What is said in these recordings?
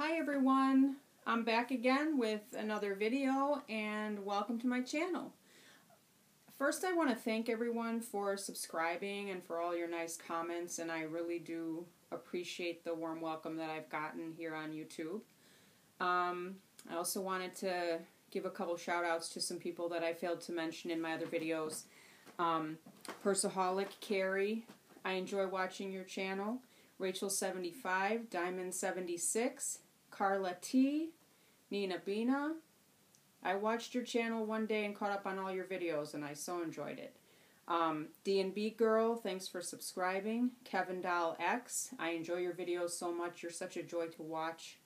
Hi everyone, I'm back again with another video and welcome to my channel. First I want to thank everyone for subscribing and for all your nice comments, and I really do appreciate the warm welcome that I've gotten here on YouTube. I also wanted to give a couple shout outs to some people that I failed to mention in my other videos. Persaholic Carrie, I enjoy watching your channel. Rachel75, Diamond76, Carla T, Nina Bina. I watched your channel one day and caught up on all your videos, and I so enjoyed it. D&B Girl, thanks for subscribing. Kevin Doll X, I enjoy your videos so much. You're such a joy to watch.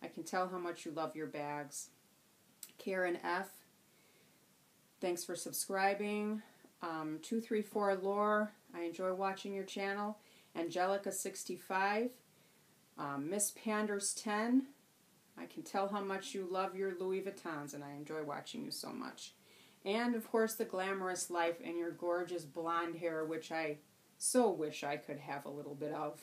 I can tell how much you love your bags. Karen F, thanks for subscribing. 234 Lore, I enjoy watching your channel. Angelica65, Miss Panders 10, I can tell how much you love your Louis Vuittons, and I enjoy watching you so much. And of course the glamorous life and your gorgeous blonde hair, which I so wish I could have a little bit of.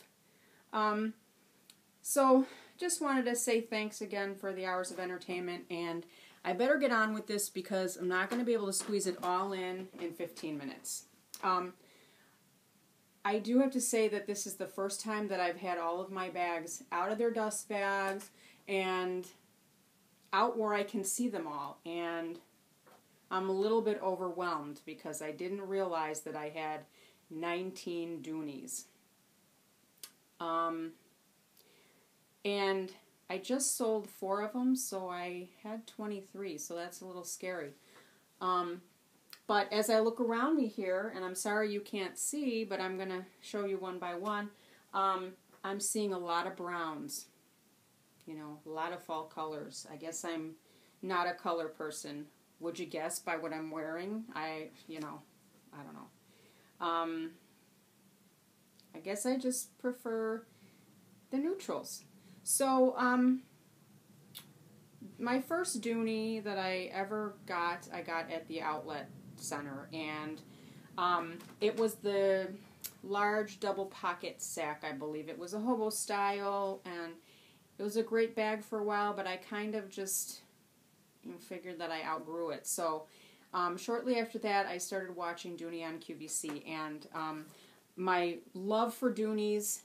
So just wanted to say thanks again for the hours of entertainment, and I better get on with this because I'm not going to be able to squeeze it all in 15 minutes. I do have to say that this is the first time that I've had all of my bags out of their dust bags and out where I can see them all. And I'm a little bit overwhelmed because I didn't realize that I had 19 Dooneys. And I just sold 4 of them, so I had 23, so that's a little scary. But as I look around me here, and I'm sorry you can't see, but I'm going to show you one by one, I'm seeing a lot of browns. You know, a lot of fall colors. I guess I'm not a color person. Would you guess by what I'm wearing? I don't know. I guess I just prefer the neutrals. So, my first Dooney that I ever got, I got at the outlet center, and it was the large double pocket sack, I believe. It was a hobo style, and it was a great bag for a while, but I kind of just figured that I outgrew it. So shortly after that, I started watching Dooney on QVC, and my love for Dooneys,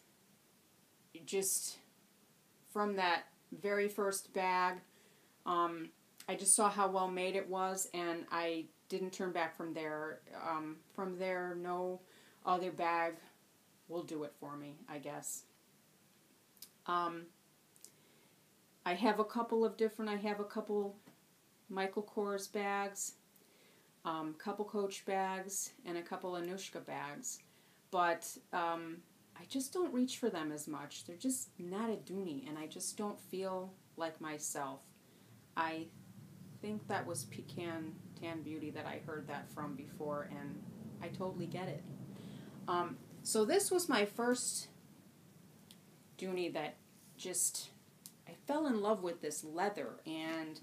just from that very first bag, I just saw how well made it was, and I didn't turn back from there. From there, no other bag will do it for me, I guess. I have a couple Michael Kors bags, couple Coach bags, and a couple Anushka bags, but I just don't reach for them as much. They're just not a Dooney, and I just don't feel like myself. I think that was Pecan Tan Beauty that I heard that from before, and I totally get it. So this was my first Dooney that just, I fell in love with this leather and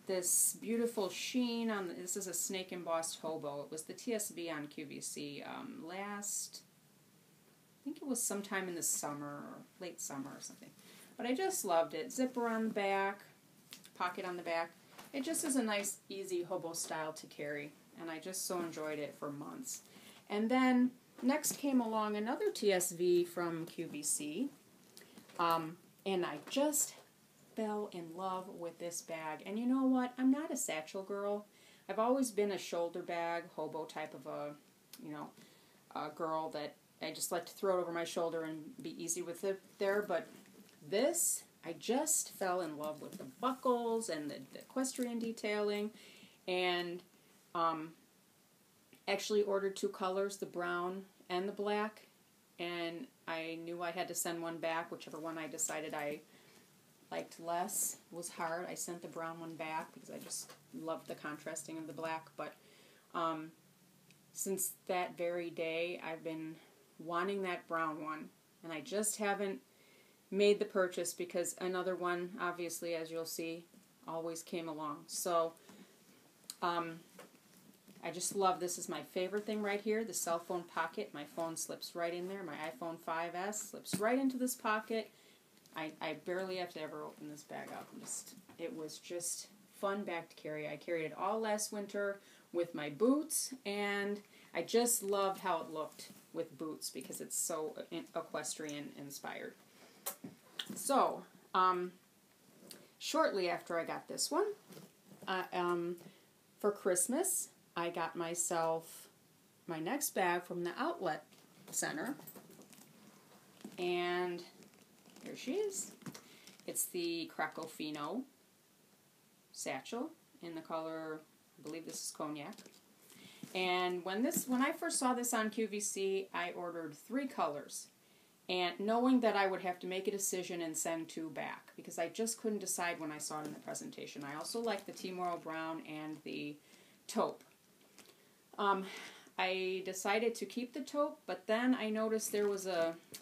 this beautiful sheen on, this is a snake embossed hobo. It was the TSB on QVC last, I think it was sometime in the summer, or late summer or something. But I just loved it. Zipper on the back, pocket on the back. It just is a nice, easy hobo style to carry, and I just so enjoyed it for months. And then next came along another TSV from QVC, and I just fell in love with this bag. And you know what? I'm not a satchel girl. I've always been a shoulder bag, hobo type of a girl that I just like to throw it over my shoulder and be easy with it there. But this, I just fell in love with the buckles and the equestrian detailing, and actually ordered 2 colors, the brown and the black, and I knew I had to send one back. Whichever one I decided I liked less was hard. I sent the brown one back because I just loved the contrasting of the black, but since that very day I've been wanting that brown one, and I just haven't made the purchase because another one, obviously, as you'll see, always came along. So I just love, this is my favorite thing right here, the cell phone pocket. My phone slips right in there. My iPhone 5S slips right into this pocket. I barely have to ever open this bag up. It was just fun bag to carry. I carried it all last winter with my boots, and I just loved how it looked with boots because it's so equestrian inspired. So, shortly after I got this one, for Christmas, I got myself my next bag from the outlet center, and here she is. It's the Croco Satchel in the color, I believe this is cognac. And when I first saw this on QVC, I ordered 3 colors, and knowing that I would have to make a decision and send 2 back because I just couldn't decide when I saw it in the presentation. I also like the Timoro Brown and the taupe. I decided to keep the taupe, but then I noticed there was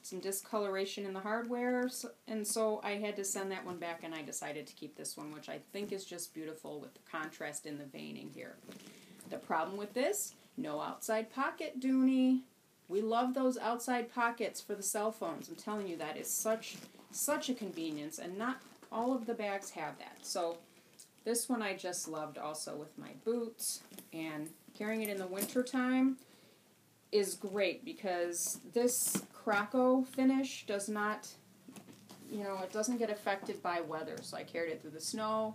some discoloration in the hardware, and so I had to send that one back, and I decided to keep this one, which I think is just beautiful with the contrast in the veining here. The problem with this, no outside pocket, Dooney. We love those outside pockets for the cell phones. I'm telling you, that is such a convenience, and not all of the bags have that. So this one I just loved also with my boots, and carrying it in the winter time is great because this Croco finish does not, it doesn't get affected by weather. So I carried it through the snow,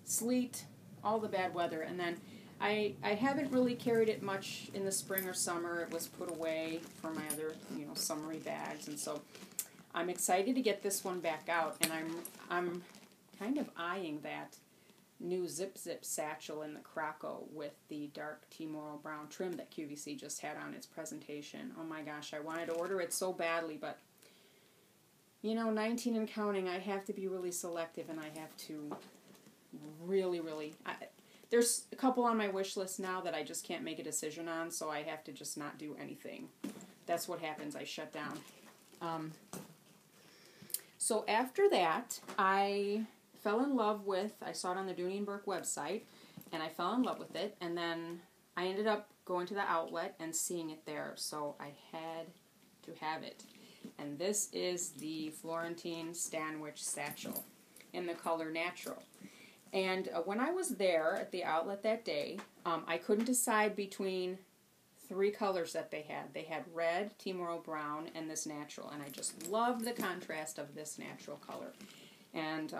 sleet, all the bad weather. And then I haven't really carried it much in the spring or summer. It was put away for my other, summery bags. And so I'm excited to get this one back out. And I'm kind of eyeing that new Zip satchel in the Croco with the dark Timoro Brown trim that QVC just had on its presentation. Oh my gosh, I wanted to order it so badly, but 19 and counting, I have to be really selective, and I have to really, there's a couple on my wish list now that I just can't make a decision on, so I have to just not do anything. That's what happens, I shut down. So after that, I fell in love with, I saw it on the Dooney Bourke website, and I fell in love with it, and then I ended up going to the outlet and seeing it there, so I had to have it. And this is the Florentine Satchel in the color Natural. And when I was there at the outlet that day, I couldn't decide between 3 colors that they had. They had red, Timoro Brown, and this natural, and I just love the contrast of this natural color. And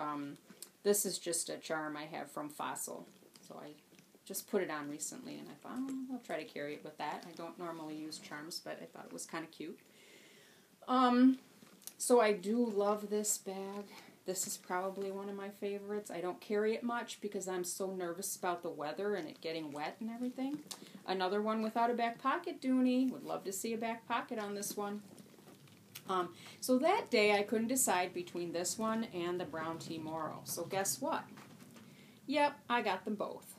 this is just a charm I have from Fossil. So I just put it on recently, and I thought, I'll try to carry it with that. I don't normally use charms, but I thought it was kind of cute. So I do love this bag. This is probably one of my favorites. I don't carry it much because I'm so nervous about the weather and it getting wet and everything. Another one without a back pocket, Dooney. Would love to see a back pocket on this one. So that day I couldn't decide between this one and the brown Timoro. So guess what? Yep, I got them both.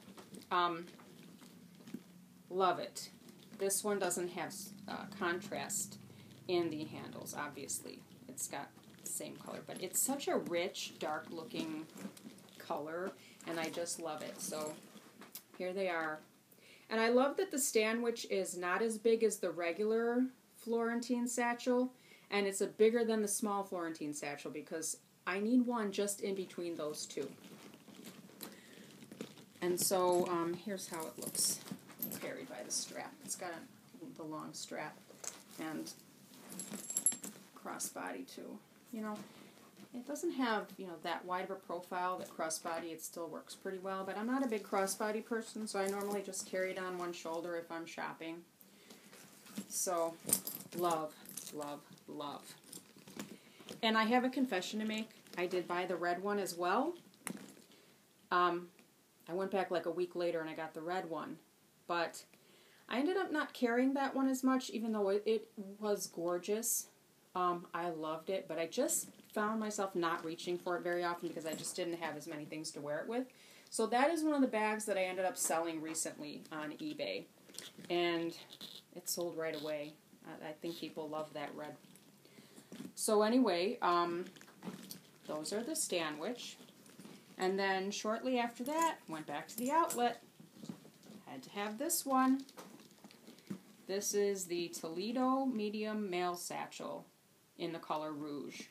Love it. This one doesn't have contrast in the handles, obviously. It's got the same color, but it's such a rich, dark-looking color, and I just love it. So here they are. And I love that the Stanwich is not as big as the regular Florentine Satchel, and it's bigger than the small Florentine Satchel because I need one just in between those two. And so here's how it looks carried by the strap. It's got the long strap and crossbody too. It doesn't have, that wide of a profile, that crossbody, it still works pretty well, but I'm not a big crossbody person, so I normally just carry it on one shoulder if I'm shopping. So, love. And I have a confession to make. I did buy the red one as well. I went back like a week later and I got the red one, but I ended up not carrying that one as much, even though it was gorgeous. I loved it, but I just found myself not reaching for it very often because I just didn't have as many things to wear it with. So that is one of the bags that I ended up selling recently on eBay, and it sold right away. I think people love that red. So anyway, those are the Stanwich. And then shortly after that, went back to the outlet. Had to have this one. This is the Toledo Medium Male Satchel in the color Rouge.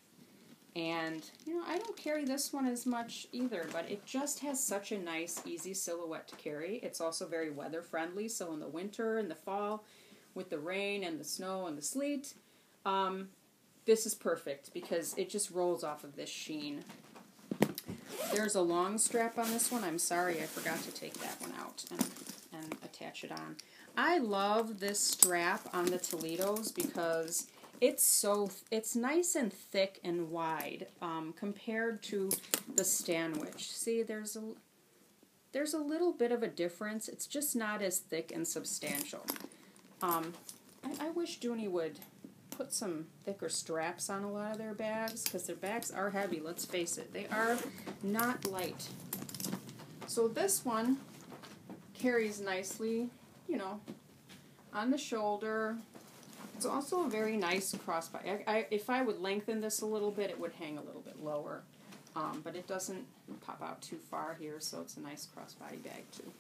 And, you know, I don't carry this one as much either, but it just has such a nice, easy silhouette to carry. It's also very weather friendly, so in the winter and the fall, with the rain and the snow and the sleet, this is perfect because it just rolls off of this sheen. There's a long strap on this one. I'm sorry, I forgot to take that one out and attach it on. I love this strap on the Toledos because it's nice and thick and wide compared to the Stanwich. See, there's a little bit of a difference. It's just not as thick and substantial. I wish Dooney would put some thicker straps on a lot of their bags, because their bags are heavy, let's face it. They are not light. So this one carries nicely, you know, on the shoulder. It's also a very nice crossbody. If I would lengthen this a little bit, it would hang a little bit lower. But it doesn't pop out too far here, so it's a nice crossbody bag too.